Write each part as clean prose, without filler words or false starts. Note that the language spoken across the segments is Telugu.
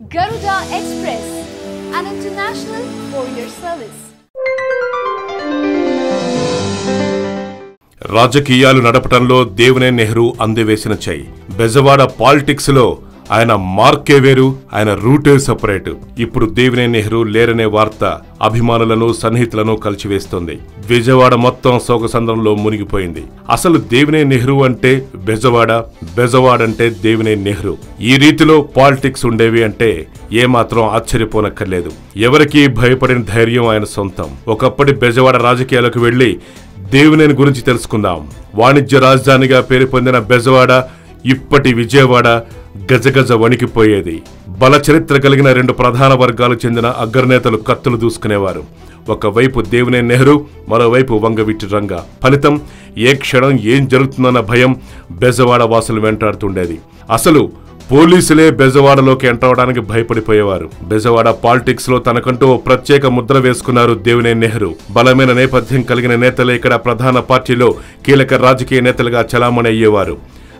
Garuda Express, an international courier service. రాజకీయాలు నడపటంలో దేవినేని నెహ్రూ అందివేసిన చెయ్యి. బెజవాడ పాలిటిక్స్ లో ఆయన మార్కే వేరు, ఆయన రూటే సెపరేట్. ఇప్పుడు దేవినేని నెహ్రూ లేరనే వార్త అభిమానులను సన్నిహితులను కలిచివేస్తోంది. విజయవాడ మొత్తం శోకసంద్రంలో మునిగిపోయింది. అసలు దేవినేని నెహ్రూ అంటే బెజవాడ, బెజవాడ అంటే దేవినేని నెహ్రూ. ఈ రీతిలో పాలిటిక్స్ ఉండేవి అంటే ఏమాత్రం ఆశ్చర్యపోనక్కర్లేదు. ఎవరికీ భయపడిన ధైర్యం ఆయన సొంతం. ఒకప్పటి బెజవాడ రాజకీయాలకు వెళ్లి దేవినేని గురించి తెలుసుకుందాం. వాణిజ్య రాజధానిగా పేరు పొందిన బెజవాడ ఇప్పటి విజయవాడ గజగజ వణికిపోయేది. బల చరిత్ర కలిగిన రెండు ప్రధాన వర్గాలకు చెందిన అగ్రనేతలు కత్తులు దూసుకునేవారు. ఒకవైపు దేవినేని నెహ్రూ, మరోవైపు వంగవీటి రంగా. ఫలితం ఏ క్షణం ఏం జరుగుతుందన్న భయం బెజవాడ వాసులు వెంటాడుతుండేది. అసలు పోలీసులే బెజవాడలోకి ఎంటర్ అవడానికి భయపడిపోయేవారు. బెజవాడ పాలిటిక్స్ లో తనకంటూ ఓ ప్రత్యేక ముద్ర వేసుకున్నారు దేవినేని నెహ్రూ. బలమైన నేపథ్యం కలిగిన నేతలే ఇక్కడ ప్రధాన పార్టీలో కీలక రాజకీయ నేతలుగా చలామణి అయ్యేవారు.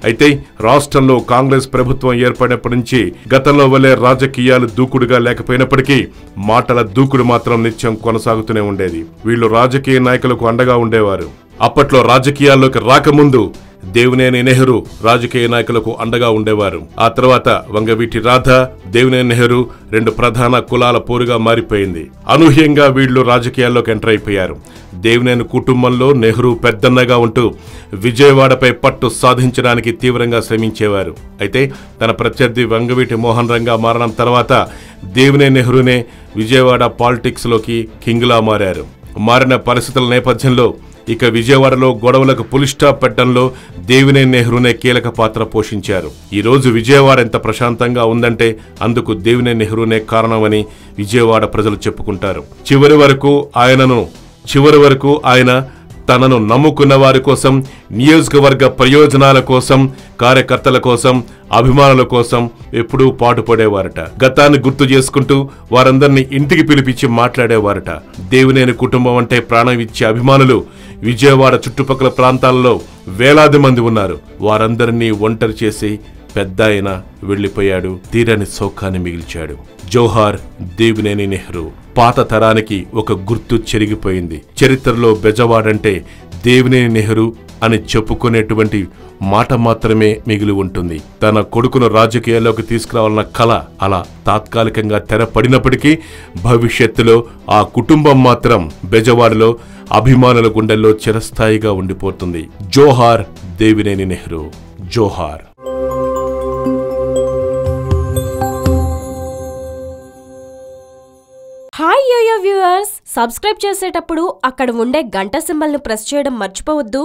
అయితే రాష్ట్రంలో కాంగ్రెస్ ప్రభుత్వం ఏర్పడినప్పటి నుంచి గతంలో వలె రాజకీయాలు దూకుడుగా లేకపోయినప్పటికీ మాటల దూకుడు మాత్రం నిత్యం కొనసాగుతూనే ఉండేది. వీళ్లు రాజకీయ నాయకులకు అండగా ఉండేవారు. అప్పట్లో రాజకీయాల్లోకి రాకముందు దేవినేని నెహ్రూ రాజకీయ నాయకులకు అండగా ఉండేవారు. ఆ తర్వాత వంగవీటి రాధ, దేవినేని నెహ్రూ రెండు ప్రధాన కులాల పోరుగా మారిపోయింది. అనూహ్యంగా వీళ్లు రాజకీయాల్లోకి ఎంటర్ అయిపోయారు. దేవినేని కుటుంబంలో నెహ్రూ పెద్దన్నగా ఉంటూ విజయవాడపై పట్టు సాధించడానికి తీవ్రంగా శ్రమించేవారు. అయితే తన ప్రత్యర్థి వంగవీటి మోహన్ రంగా మారడం తర్వాత దేవినేని నెహ్రూనే విజయవాడ పాలిటిక్స్ లోకి కింగ్లా మారారు. మారిన పరిస్థితుల నేపథ్యంలో ఇక విజయవాడలో గొడవలకు పులి స్టాప్ పెట్టడంలో దేవినేని నెహ్రూనే కీలక పాత్ర పోషించారు. ఈ రోజు విజయవాడ ఎంత ప్రశాంతంగా ఉందంటే అందుకు దేవినేని నెహ్రూనే కారణమని విజయవాడ ప్రజలు చెప్పుకుంటారు. చివరి వరకు ఆయన తనను నమ్ముకున్న వారి కోసం, నియోజకవర్గ ప్రయోజనాల కోసం, కార్యకర్తల కోసం, అభిమానుల కోసం ఎప్పుడూ పాటుపడేవారట. గతాన్ని గుర్తు చేసుకుంటూ వారందరినీ ఇంటికి పిలిపించి మాట్లాడేవారట. దేవినేని కుటుంబం అంటే ప్రాణం ఇచ్చే అభిమానులు విజయవాడ చుట్టుపక్కల ప్రాంతాల్లో వేలాది మంది ఉన్నారు. వారందరినీ ఒంటరి చేసి పెద్ద ఆయన వెళ్లిపోయాడు. తీరని శోకాన్ని మిగిల్చాడు. జోహార్ దేవినేని నెహ్రూ. పాత తరానికి ఒక గుర్తు చెరిగిపోయింది. చరిత్రలో బెజవాడంటే దేవినేని నెహ్రూ అని చెప్పుకునేటువంటి మాట మాత్రమే మిగిలి ఉంటుంది. తన కొడుకును రాజకీయాల్లోకి తీసుకురావాలన్న కల అలా తాత్కాలికంగా తెరపడినప్పటికీ భవిష్యత్తులో ఆ కుటుంబం మాత్రం బెజవాడలో అభిమానుల గుండెల్లో చిరస్థాయిగా ఉండిపోతుంది. జోహార్ దేవినేని నెహ్రూ. జోహార్. హాయ్ యోయో వ్యూవర్స్, సబ్స్క్రైబ్ చేసేటప్పుడు అక్కడ ఉండే గంట సింబల్ ను ప్రెస్ చేయడం మర్చిపోవద్దు.